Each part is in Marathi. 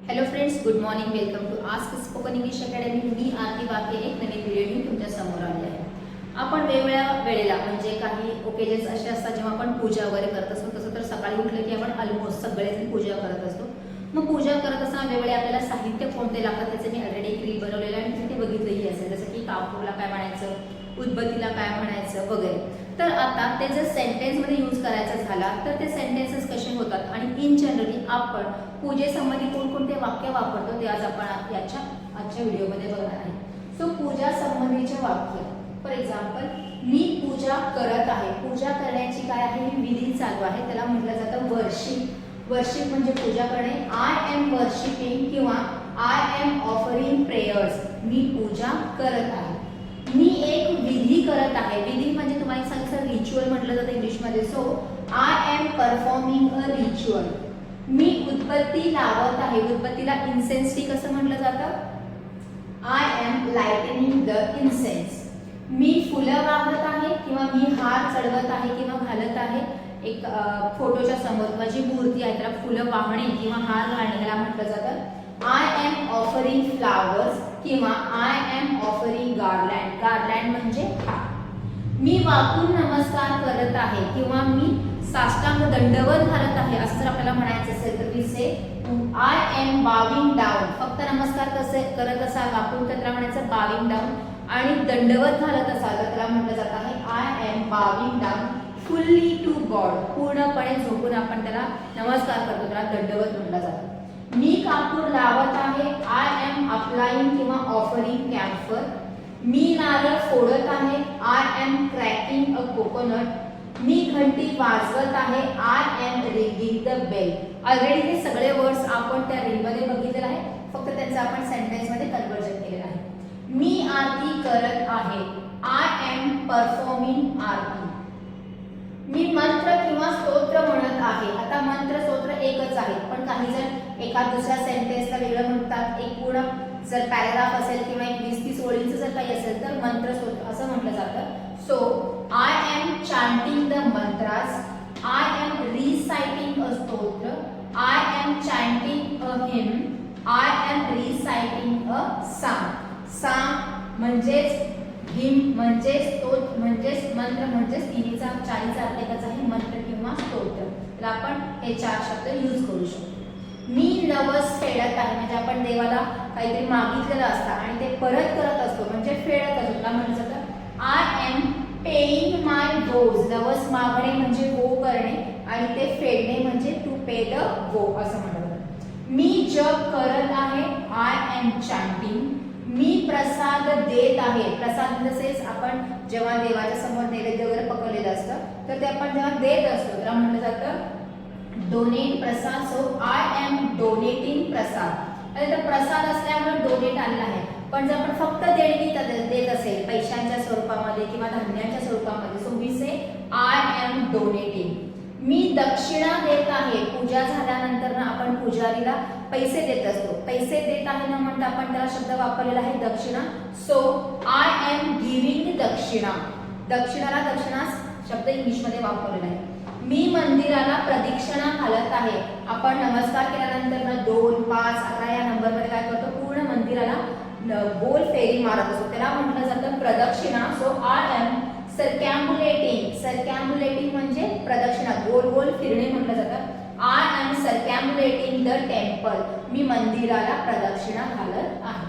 Hello friends, good morning. Welcome to ask spoken English academy. मी आरती वाके एक नवीन व्हिडिओ घेऊन तुमच्या समोर आले आहे. आपण वेगवेगळ्या वेळेला म्हणजे काही ओकेजन्स असे असतात जेव्हा आपण पूजा वगैरे करत असतो. तसं तर सकाळी उठलं की आपण ऑलमोस्ट सगळेजण पूजा करत असतो. मग पूजा करत असताना वेगवेगळे आपल्याला साहित्य कोणते लागतात त्याचे मी ऑलरेडी एक रील बनवलेलं आहे आणि तिथे बघितलंही असेल, जसं की कापूरला काय म्हणायचं, उदबत्तीला काय म्हणायचं वगैरे. तर आता ते जर सेंटेन्समध्ये यूज करायचं झाला तर ते सेंटेन्सेस कसे होतात आणि इन जनरली आपण पूजेसंबंधी कोणकोणते वाक्य वापरतो ते आज आपण आजच्या व्हिडिओमध्ये बघणार आहे. सो पूजा संबंधीचे वाक्य. फॉर एक्झाम्पल, मी पूजा करत आहे. पूजा करण्याची काय आहे, विधी चालू आहे, त्याला म्हटलं जातं वर्शिप. वर्शिप म्हणजे पूजा करणे. आय एम वर्शिपिंग किंवा आय एम ऑफरिंग प्रेयर्स. मी पूजा करत आहे. मी एक विधी करत आहे. विधी म्हणजे तुम्हाला सांगितलं रिच्युअल म्हटलं जातं इंग्लिशमध्ये. So I am performing a ritual. मी उदबत्ती लावत आहे. उदबत्तीला इन्सेन्स स्टिक असं म्हटलं जातं. I am lightning the incense. मी फुलं वाहत आहे किंवा मी हार चढवत आहे किंवा घालत आहे. एक फोटोच्या समोर माझी मूर्ती आहे, त्याला फुलं वाहणे किंवा हार घालणे याला म्हटलं जातं आय एम ऑफरिंग फ्लावर्स किंवा आय एम ऑफरिंग गार्लँड. गार्लँड म्हणजे हार. मी वाकून नमस्कार करत आहे किंवा मी साष्टांग दंडवत घालत आहे असं जर आपल्याला म्हणायचं असेल तर we say I am bowing down. फक्त नमस्कार कसे करत असाल वाकून तर त्याला म्हणायचं बाविंग डाऊन, आणि दंडवत घालत असाल तर त्याला म्हटलं जात आहे I am bowing down fully to God. पूर्णपणे झोपून आपण त्याला नमस्कार करतो, त्याला दंडवत म्हटलं जातं. मी कापूर लावत आहे. आय एम अप्लाइंग किंवा ऑफरिंग कॅम्फर. मी नारळ फोडत आहे. I am cracking a coconut. मी घंटी वाजवत आहे. I am ringing the bell. Already हे सगळे वर्ड्स आपण त्या रीलमध्ये बघितलेले आहे, फक्त त्यांचं आपण सेंटेन्समध्ये कन्वर्जन केलेलं आहे. मी आरती करत आहे. आय एम परफॉर्मिंग आरती. मी मंत्र किंवा स्तोत्र म्हणत आहे. आता मंत्र स्तोत्र एकच आहे, पण काही जण एका दुसऱ्या सेंटेन्सला वेगळं म्हणतात. एक पूर्ण जर पॅराग्राफ असेल किंवा एक 20-30 ओळींचं जर काही असेल तर मंत्र स्तोत्र असं म्हटलं जातं. So I am chanting the mantras. I am reciting a stotra. I am chanting a hymn. I am reciting a psalm. Psalm म्हणजेच हिम म्हणजेच स्तोत्र म्हणजेच मंत्र म्हणजेच तिन्हीचा चारीचा अर्थ एकच आहे, मंत्र किंवा स्तोत्र. तर आपण हे 4 शब्द यूज करू शकतो. मी नवस फेडत आहे म्हणजे आपण देवाला काहीतरी मागितलेलं असतं आणि ते परत करत असतो म्हणजे फेडत असतो, त्याला म्हटलं जातं I am paying my vows. नवस मागणे म्हणजे वो करणे आणि ते फेडणे म्हणजे टू पे द वो असं म्हटलं जातं. मी जप करत आहे. I am chanting. मी प्रसाद देत आहे. प्रसाद तसेच आपण जेव्हा देवाच्या समोर नैवेद्य वगैरे पकडलेलं असतं तर ते आपण जेव्हा देत असतो त्याला म्हटलं जातं donate prasad. So I am donating prasad. तर प्रसाद असल्यामुळे डोनेट आलेला आहे, पण जर आपण फक्त देणगी देत असेल पैशांच्या स्वरूपामध्ये किंवा धान्याच्या स्वरूपामध्ये so we say I am donating. मी दक्षिणा देत आहे. पूजा झाल्यानंतर ना आपण पुजारीला पैसे देत असतो. पैसे देत आहे न म्हणता आपण त्याला शब्द वापरलेला आहे दक्षिणा. सो आय एम गिव्हिंग दक्षिणा. दक्षिणाला दक्षिणा शब्द इंग्लिशमध्ये वापरलेला आहे. मी मंदिराला प्रदक्षिणा घालत आहे. आपण नमस्कार केल्यानंतर ना 2, 5, 11 या नंबरमध्ये काय करतो, पूर्ण मंदिराला गोल फेरी मारत असतो, त्याला म्हटलं जातं प्रदक्षिणा. So I am circumambulating. Circumambulating म्हणजे प्रदक्षिणा, गोल गोल फिरणे म्हटलं जातं. I am circumambulating the temple. मी मंदिराला प्रदक्षिणा घालत आहे.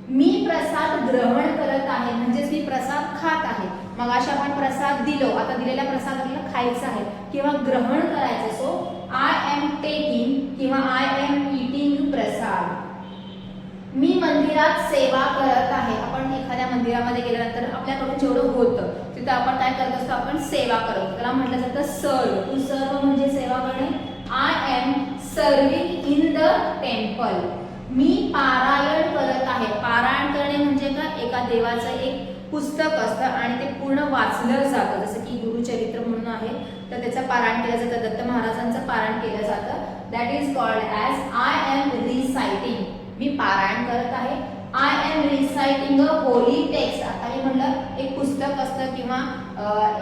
मी प्रसाद ग्रहण करत आहे म्हणजेच मी प्रसाद खात आहे. मग अशा आपण प्रसाद दिलो, आता दिलेल्या प्रसादाला खायचं आहे किंवा ग्रहण करायचं. सो आय एम टेकिंग किंवा आय एम ईटिंग प्रसाद. मी मंदिरात सेवा करत आहे. आपण एखाद्या मंदिरामध्ये गेल्यानंतर आपल्याकडून जेवढं होतं तिथं आपण काय करत असतो, आपण सेवा करतो, त्याला म्हटलं जातं सर्व. टू सर्व म्हणजे सेवा करणे. I am serving in the temple. मी पारायण करत आहे. पारायण करणे म्हणजे का, एका देवाचं एक पुस्तक असतं आणि ते पूर्ण वाचलं जातं, जसं की गुरुचरित्र म्हणून आहे तर त्याचं पारायण केलं जातं. दत्त महाराजांचं पारायण केलं जातं. That is called as I am reciting. मी पारायण करत आहे. I am reciting a holy text. आता मी म्हटलं एक पुस्तक असतं किंवा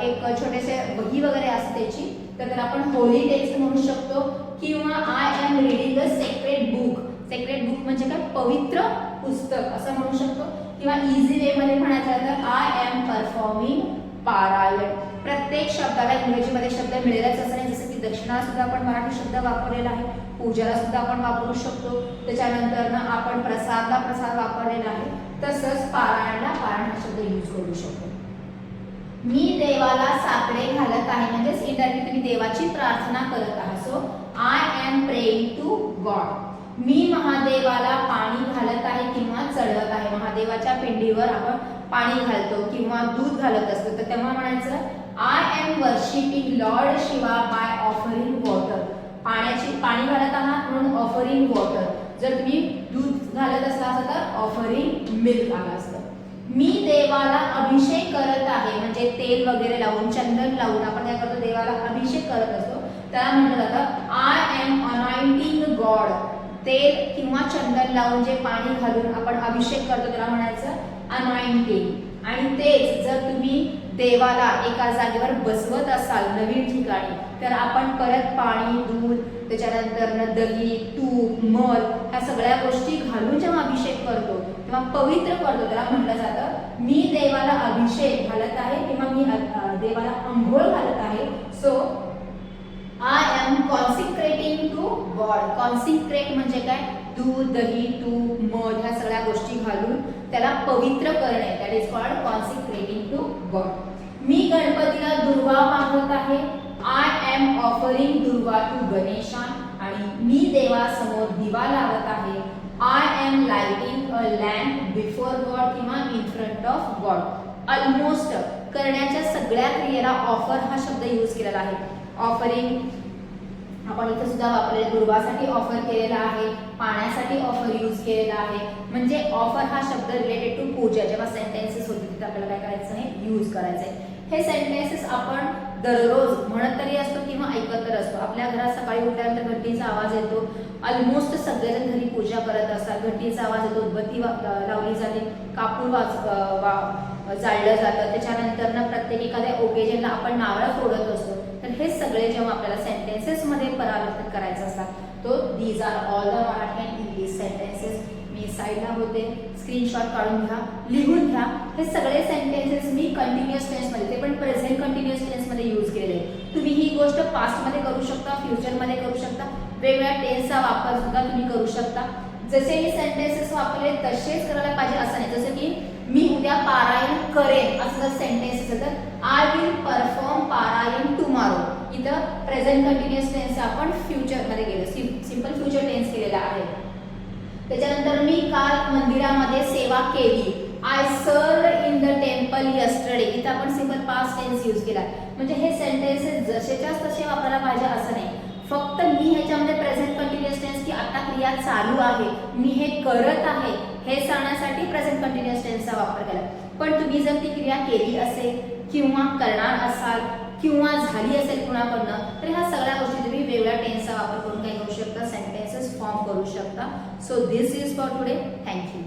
एक छोटेसे वही वगैरे असते त्याची, तर त्याला आपण होली टेक्स्ट म्हणू शकतो किंवा I am reading a sacred book. Sacred पवित्र पुस्तक असं म्हणू शकतो, किंवा इझी वे मध्ये म्हणायचं तर आय एम परफॉर्मिंग पारायण. प्रत्येक शब्दाला इंग्रजीमध्ये शब्द मिळेलच असं नाही, जसं की दक्षिणा सुद्धा आपण मराठी शब्द वापरलेला आहे, पूजाला सुद्धा आपण वापरू शकतो, त्याच्यानंतर ना आपण प्रसादला प्रसाद वापरलेला आहे, तसंच पारायणला पारायण हा शब्द यूज करू शकतो. मी देवाला साकडे घालत आहे म्हणजेच इंडायरेक्टली तुम्ही देवाची प्रार्थना करत आहात. So I am praying to God. मी महादेवाला पाणी घालत आहे किंवा चढवत आहे. महादेवाच्या पिंडीवर आपण पाणी घालतो किंवा दूध घालत असतो, तर तेव्हा म्हणायचं I am worshipping Lord Shiva by offering water. पाणी घालत आहात म्हणून ऑफरिंग वॉटर. जर तुम्ही दूध घालत असला तर ऑफरिंग मिल्क आलं असतं. मी देवाला अभिषेक करत आहे म्हणजे तेल वगैरे लावून, चंदन लावून आपण काय करतो, देवाला अभिषेक करत असतो, त्याला म्हटलं जातं आय एम अनॉइंटिंग गॉड. तेल किंवा चंदन लावून जे पाणी घालून आपण अभिषेक करतो त्याला म्हणायचं अनॉइंटिंग. आणि तेच जर तुम्ही देवाला एका जागेवर बसवत असाल नवीन ठिकाणी, तर आपण परत पाणी, दूध, त्याच्यानंतर दही, तूप, मध ह्या सगळ्या गोष्टी घालून जेव्हा अभिषेक करतो तेव्हा पवित्र करतो, त्याला म्हटलं जातं मी देवाला अभिषेक घालत आहे किंवा मी देवाला अंघोळ घालत आहे. So I am consecrating to God. Consecrate म्हणजे काय, दूध, दही, तूप, मध ह्या सगळ्या गोष्टी घालून त्याला पवित्र करणे, that is called consecrating to God. मी गणपतीला दुर्वा वाहत आहे. I am offering durva to Ganesha. आणि मी देवासमोर दिवा लावत आहे. I am lighting a lamp before God किंवा in front of God. Almost करण्याच्या सगळ्या क्रियेला ऑफर हा शब्द यूज केलेला आहे. ऑफरिंग आपण इथे सुद्धा वापरले, दुर्वासाठी ऑफर केलेला आहे, पाण्यासाठी ऑफर यूज केलेला आहे. म्हणजे ऑफर हा शब्द रिलेटेड टू पूजा जेव्हा सेंटेन्सेस होते तिथे आपल्याला काय करायचं आहे, यूज करायचं आहे. हे सेंटेन्सेस आपण दररोज म्हणत तरी असतो किंवा ऐकत तर असतो. आपल्या घरात सकाळी उठल्यानंतर घंटीचा आवाज येतो. ऑलमोस्ट सगळेजण घरी पूजा करत असतात. घंटीचा आवाज येतो, उदबत्ती लावली जाते, कापूर जाळलं जातं. त्याच्यानंतर ना प्रत्येक एखाद्या ओकेजनला आपण नारळ फोडत असतो. तर हे सगळे जेव्हा आपल्याला सेंटेन्सेस मध्ये परावर्तित करायचं असतात, तो these are all the Marathi and English sentences. मी साईडला होते, स्क्रीनशॉट काढून घ्या, लिहून घ्या. हे सगळे सेंटेन्सेस मी कंटिन्युअस टेन्स मध्ये, ते पण प्रेझेंट कंटिन्युअस टेन्स मध्ये यूज केलेले. तुम्ही ही गोष्ट पास्ट मध्ये करू शकता, फ्युचर मध्ये करू शकता, वेगवेगळ्या टेन्सचा वापर सुद्धा तुम्ही करू शकता. जसे मी सेंटेन्सेस वापरले तसेच करायला पाहिजे असं नाही. जसं की मी उद्या पारायण करेन असं जर सेंटेन्स असेल तर आय विल परफॉर्म पारायण टुमॉरो. इथं प्रेझेंट कंटिन्युअस टेन्स आपण फ्युचर मध्ये गेलो, सिंपल फ्युचर टेन्स केलेला आहे. त्याच्यानंतर मी काल मंदिरामध्ये सेवा केली. I served in the temple yesterday. इथं आपण सिंपल पास्ट टेन्स यूज केला. म्हणजे हे सेंटेन्सेस जसेच्याच तसे वापरायला पाहिजे असं नाही. फक्त मी ह्याच्यामध्ये प्रेझेंट कंटिन्युअस टेन्स की आता क्रिया चालू आहे, मी हे करत आहे हे सांगण्यासाठी प्रेझेंट कंटिन्युअस टेन्सचा वापर केला. पण तुम्ही जर ती क्रिया केली असेल किंवा करणार असाल किंवा झाली असेल कुणाकडनं, तर ह्या सगळ्या गोष्टी तुम्ही वेगळ्या टेन्सचा वापर करून काय करू शकता, सेंटेन्सेस फॉर्म करू शकता. So this is for today. Thank you.